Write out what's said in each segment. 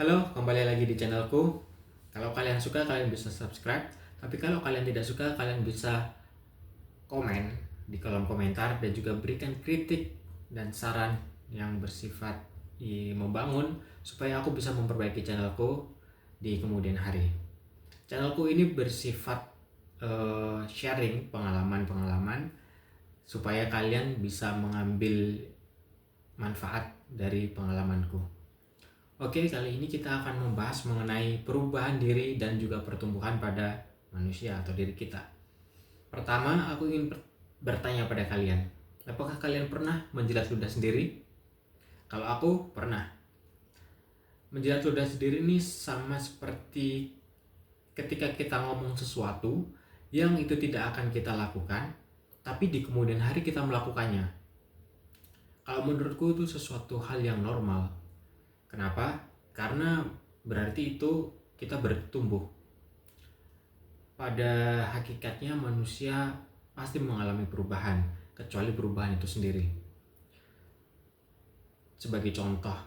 Halo, kembali lagi di channelku. Kalau kalian suka, kalian bisa subscribe. Tapi kalau kalian tidak suka, kalian bisa komen di kolom komentar dan juga berikan kritik dan saran yang bersifat membangun supaya aku bisa memperbaiki channelku di kemudian hari. Channelku ini bersifat sharing pengalaman-pengalaman supaya kalian bisa mengambil manfaat dari pengalamanku. Oke, kali ini kita akan membahas mengenai perubahan diri dan juga pertumbuhan pada manusia atau diri kita. Pertama, aku ingin bertanya pada kalian, apakah kalian pernah menjilat ludah sendiri? Kalau aku pernah. Menjilat ludah sendiri ini sama seperti ketika kita ngomong sesuatu yang itu tidak akan kita lakukan, tapi di kemudian hari kita melakukannya. Kalau menurutku itu sesuatu hal yang normal. Kenapa? Karena berarti itu kita bertumbuh. Pada hakikatnya manusia pasti mengalami perubahan, kecuali perubahan itu sendiri. Sebagai contoh,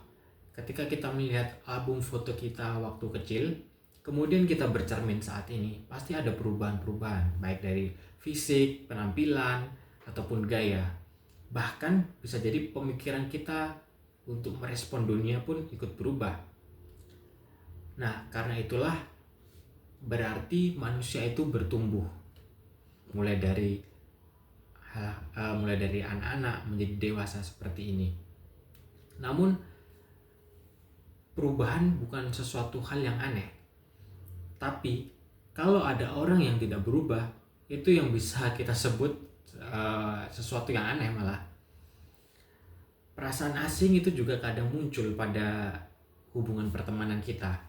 ketika kita melihat album foto kita waktu kecil, kemudian kita bercermin saat ini, pasti ada perubahan-perubahan, baik dari fisik, penampilan, ataupun gaya. Bahkan bisa jadi pemikiran kita untuk merespon dunia pun ikut berubah. Nah, karena itulah berarti manusia itu bertumbuh mulai dari anak-anak menjadi dewasa seperti ini. Namun perubahan bukan sesuatu hal yang aneh. Tapi kalau ada orang yang tidak berubah, itu yang bisa kita sebut sesuatu yang aneh malah. Perasaan asing itu juga kadang muncul pada hubungan pertemanan kita.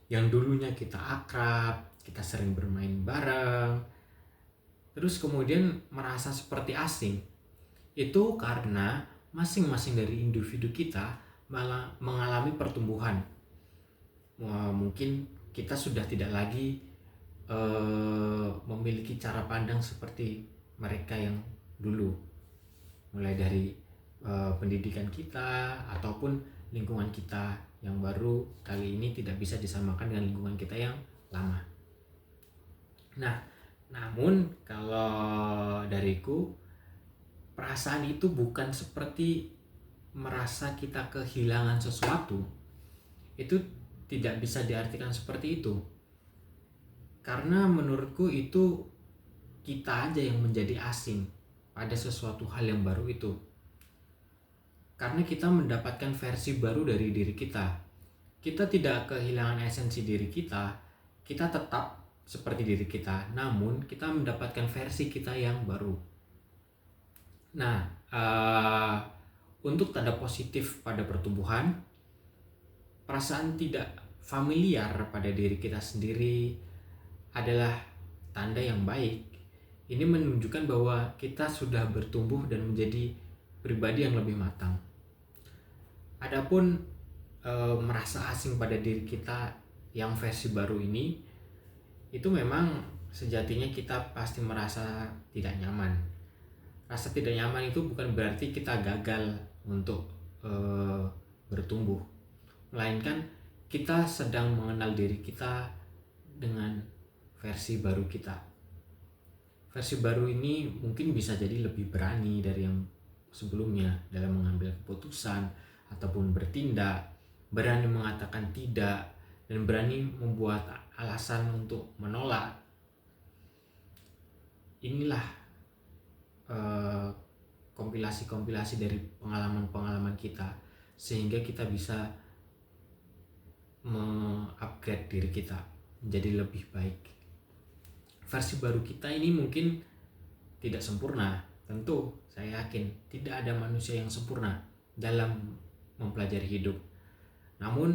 Yang dulunya kita akrab, kita sering bermain bareng, terus kemudian merasa seperti asing. Itu karena masing-masing dari individu kita malah mengalami pertumbuhan. Mungkin kita sudah tidak lagi memiliki cara pandang seperti mereka yang dulu. Mulai dari pendidikan kita ataupun lingkungan kita yang baru kali ini tidak bisa disamakan dengan lingkungan kita yang lama. Nah, namun kalau dariku, perasaan itu bukan seperti merasa kita kehilangan sesuatu. Itu tidak bisa diartikan seperti itu. Karena menurutku itu kita aja yang menjadi asing pada sesuatu hal yang baru itu. Karena kita mendapatkan versi baru dari diri kita. Kita tidak kehilangan esensi diri kita. Kita tetap seperti diri kita, namun kita mendapatkan versi kita yang baru. Nah, untuk tanda positif pada pertumbuhan, perasaan tidak familiar pada diri kita sendiri adalah tanda yang baik. Ini menunjukkan bahwa kita sudah bertumbuh dan menjadi pribadi yang lebih matang. Adapun merasa asing pada diri kita yang versi baru ini, itu memang sejatinya kita pasti merasa tidak nyaman. Rasa tidak nyaman itu bukan berarti kita gagal untuk bertumbuh, melainkan kita sedang mengenal diri kita dengan versi baru kita. Versi baru ini mungkin bisa jadi lebih berani dari yang sebelumnya dalam mengambil keputusan ataupun bertindak, berani mengatakan tidak, dan berani membuat alasan untuk menolak. Inilah kompilasi-kompilasi dari pengalaman-pengalaman kita, sehingga kita bisa mengupgrade diri kita menjadi lebih baik. Versi baru kita ini mungkin tidak sempurna. Tentu saya yakin tidak ada manusia yang sempurna dalam mempelajari hidup. Namun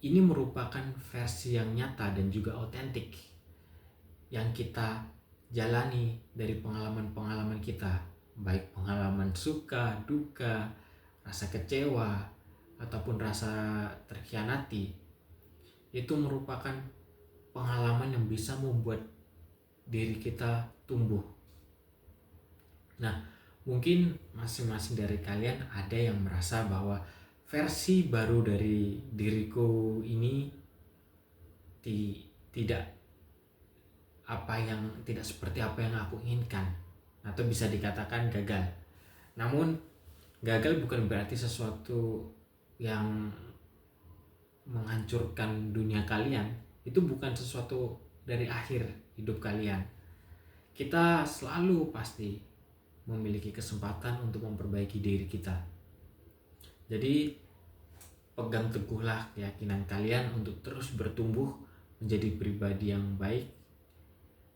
ini merupakan versi yang nyata dan juga otentik yang kita jalani dari pengalaman-pengalaman kita, baik pengalaman suka, duka, rasa kecewa, ataupun rasa terkhianati. Itu merupakan pengalaman yang bisa membuat diri kita tumbuh. Nah, mungkin masing-masing dari kalian ada yang merasa bahwa versi baru dari diriku ini tidak tidak seperti apa yang aku inginkan, atau bisa dikatakan gagal. Namun gagal bukan berarti sesuatu yang menghancurkan dunia kalian. Itu bukan sesuatu dari akhir hidup kalian. Kita selalu pasti memiliki kesempatan untuk memperbaiki diri kita. Jadi pegang teguhlah keyakinan kalian untuk terus bertumbuh menjadi pribadi yang baik,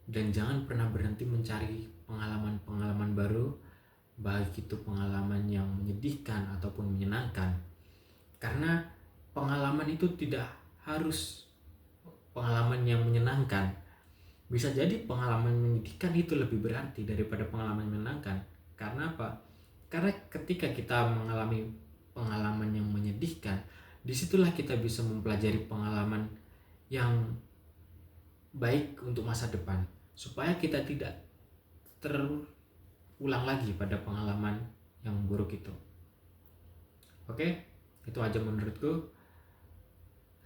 dan jangan pernah berhenti mencari pengalaman-pengalaman baru, baik itu pengalaman yang menyedihkan ataupun menyenangkan. Karena pengalaman itu tidak harus pengalaman yang menyenangkan. Bisa jadi pengalaman menyedihkan itu lebih berarti daripada pengalaman menyenangkan. Karena apa? Karena ketika kita mengalami pengalaman yang menyedihkan, disitulah kita bisa mempelajari pengalaman yang baik untuk masa depan, supaya kita tidak terulang lagi pada pengalaman yang buruk itu. Oke, itu aja menurutku.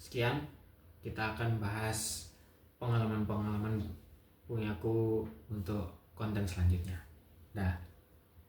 Sekian, kita akan bahas pengalaman-pengalaman punyaku untuk konten selanjutnya. Dah.